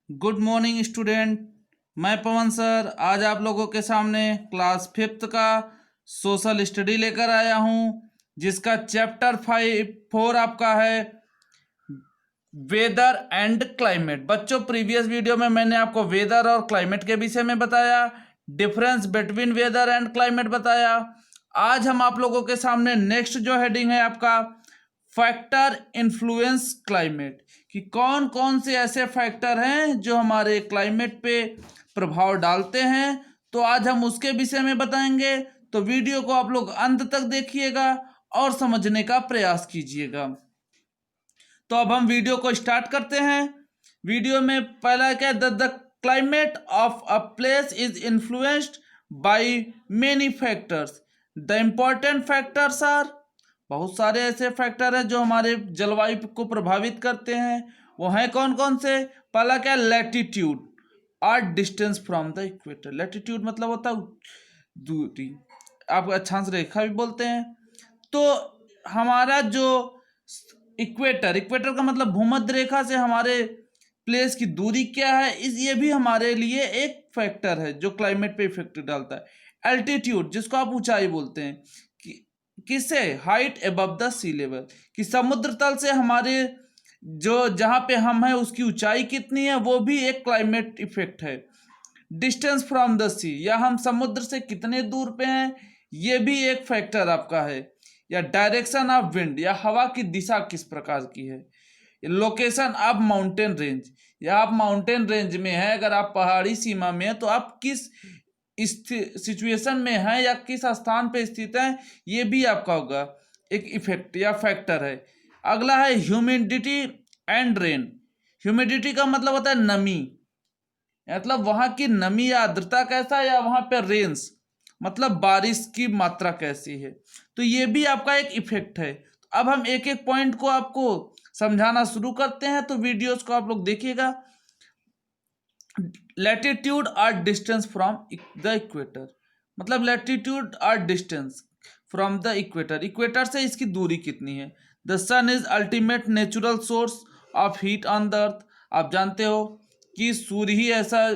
Good morning student. मैं पवन sir आज आप लोगों के सामने क्लास 5th का सोशल स्टडी लेकर आया हूं, जिसका चैप्टर 4 आपका है वेदर एंड क्लाइमेट। बच्चों, प्रीवियस वीडियो में मैंने आपको वेदर और क्लाइमेट के विषय में बताया, difference between weather and climate बताया। आज हम आप लोगों के सामने नेक्स्ट जो हेडिंग है आपका फैक्टर इन्फ्लुएंस क्लाइमेट, कि कौन कौन से ऐसे फैक्टर हैं जो हमारे क्लाइमेट पे प्रभाव डालते हैं, तो आज हम उसके विषय में बताएंगे। तो वीडियो को आप लोग अंत तक देखिएगा और समझने का प्रयास कीजिएगा। तो अब हम वीडियो को स्टार्ट करते हैं। वीडियो में पहला क्या, the climate of a place is influenced by many factors. The important factors are, बहुत सारे ऐसे फैक्टर हैं जो हमारे जलवायु को प्रभावित करते हैं। वो हैं कौन कौन से? पहला क्या, लैटिट्यूड और distance from the equator. Latitude मतलब होता है दूरी, आप अक्षांश रेखा भी बोलते हैं। तो हमारा जो इक्वेटर, इक्वेटर का मतलब भूमध्य रेखा से हमारे प्लेस की दूरी क्या है, ये भी हमारे लिए एक फैक्टर है जो क्लाइमेट पे इफेक्ट डालता है। एल्टीट्यूड, जिसको आप ऊंचाई बोलते हैं, किससे? Height above the sea level, कि समुद्र तल से हमारे जो जहाँ पे हम हैं उसकी ऊंचाई कितनी है, वो भी एक क्लाइमेट इफेक्ट है। डिस्टेंस फ्रॉम द सी, या हम समुद्र से कितने दूर पे हैं, ये भी एक फैक्टर आपका है। या डायरेक्शन ऑफ विंड, या हवा की दिशा किस प्रकार की है। लोकेशन ऑफ माउंटेन रेंज, या आप माउंटेन रेंज में हैं, अगर आप पहाड़ी सीमा में हैं तो आप किस सिचुएशन में हैं या किस स्थान पे स्थित हैं, ये भी आपका होगा एक इफेक्ट या फैक्टर है। अगला है ह्यूमिडिटी एंड रेन। ह्यूमिडिटी का मतलब होता है नमी, मतलब वहाँ की नमी या आर्द्रता कैसा है, या वहाँ पे रेन्स मतलब बारिश की मात्रा कैसी है। तो ये भी आपका एक इफेक्ट है। अब हम एक एक पॉइंट को आपको समझाना शुरू करते हैं, तो वीडियोस को आप लोग देखिएगा। लैटिट्यूड और डिस्टेंस फ्रॉम द इक्वेटर, मतलब लैटिट्यूड और distance from the equator, equator से इसकी दूरी कितनी है। The sun is ultimate natural source of heat on the earth. आप जानते हो कि सूर्य ही ऐसा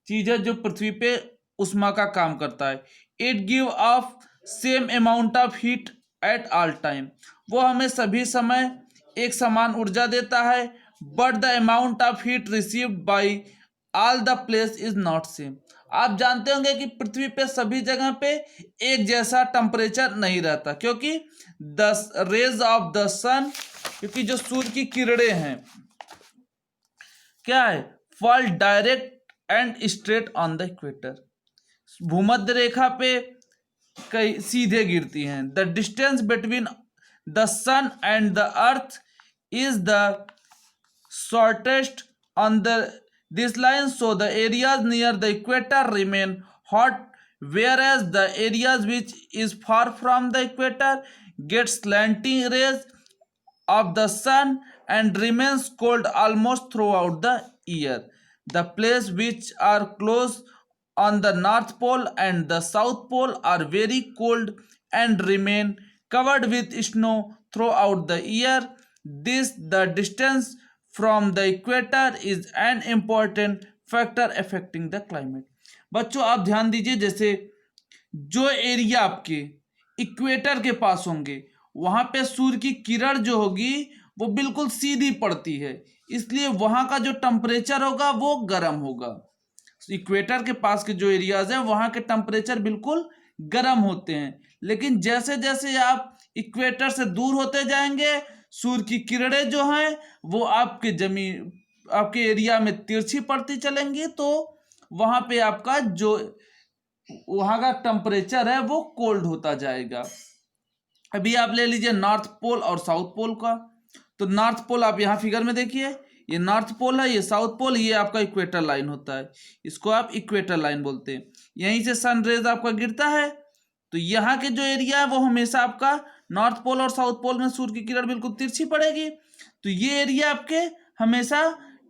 चीज है जो पृथ्वी पे उष्मा का काम करता है। It give of same amount of heat at all time, वो हमें सभी समय एक समान ऊर्जा देता है। But the amount of heat received by all the place is not same. आप जानते होंगे कि पृथ्वी पे सभी जगह पे एक जैसा टेम्परेचर नहीं रहता, क्योंकि the rays of the sun, क्योंकि जो सूर्य की किरणें हैं क्या है, fall direct and straight on the equator, भूमध्य रेखा पे कई सीधे गिरती हैं। The distance between the sun and the earth is the shortest on the this line, so the areas near the equator remain hot, whereas the areas which is far from the equator get slanting rays of the sun and remains cold almost throughout the year. The places which are close on the north pole and the south pole are very cold and remain covered with snow throughout the year. This the distance from the equator is an important factor affecting the climate. बच्चों आप ध्यान दीजिए, जैसे जो area आपके equator के पास होंगे वहां पे सूर्य की किरण जो होगी वो बिल्कुल सीधी पड़ती है, इसलिए वहां का जो टेम्परेचर होगा वो गर्म होगा। इक्वेटर के पास के जो एरियाज हैं वहां के टेम्परेचर बिल्कुल गर्म होते हैं, लेकिन जैसे जैसे आप इक्वेटर से दूर होते जाएंगे सूर्य की किरणें जो हैं वो आपके जमीन आपके एरिया में तिरछी पड़ती चलेंगी, तो वहां पे आपका जो वहां का टेम्परेचर है वो कोल्ड होता जाएगा। अभी आप ले लीजिए नॉर्थ पोल और साउथ पोल का। तो नॉर्थ पोल आप यहाँ फिगर में देखिए, ये नॉर्थ पोल है, ये साउथ पोल, ये आपका इक्वेटर लाइन होता है, इसको आप इक्वेटर लाइन बोलते हैं। यहीं से सन रेज आपका गिरता है, तो यहाँ के जो एरिया है वो हमेशा आपका नॉर्थ पोल और साउथ पोल में सूर्य की किरण बिल्कुल तिरछी पड़ेगी, तो ये एरिया आपके हमेशा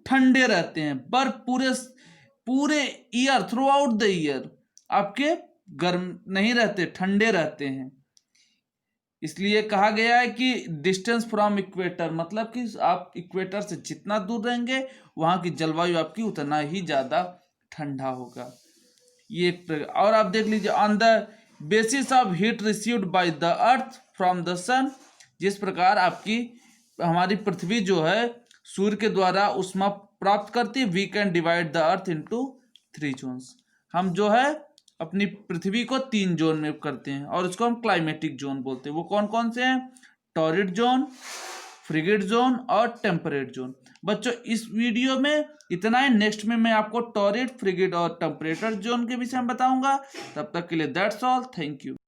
ठंडे रहते हैं। बर्फ पूरे पूरे year, through out the year आपके गर्म नहीं रहते, ठंडे रहते हैं। इसलिए कहा गया है कि डिस्टेंस फ्रॉम इक्वेटर, मतलब कि आप इक्वेटर से जितना दूर रहेंगे वहाँ की जलवायु आपकी उतना ही ज़्यादा ठंडा होगा। ये एक और आप देख लीजिए, on the basis of heat received by the earth from the sun, जिस प्रकार आपकी हमारी पृथ्वी जो है सूर्य के द्वारा ऊष्मा प्राप्त करती है, we can divide the earth into 3 zones. हम जो है अपनी पृथ्वी को 3 जोन में करते हैं और उसको हम क्लाइमेटिक जोन बोलते हैं। वो कौन कौन से हैं? टॉरिड जोन, फ्रिगेट जोन और टेम्परेट जोन। बच्चों इस वीडियो में इतना ही। नेक्स्ट में मैं आपको टॉरिड, फ्रिगेट और टेम्परेचर जोन के विषय में बताऊंगा। तब तक के लिए दैट्स ऑल, थैंक यू।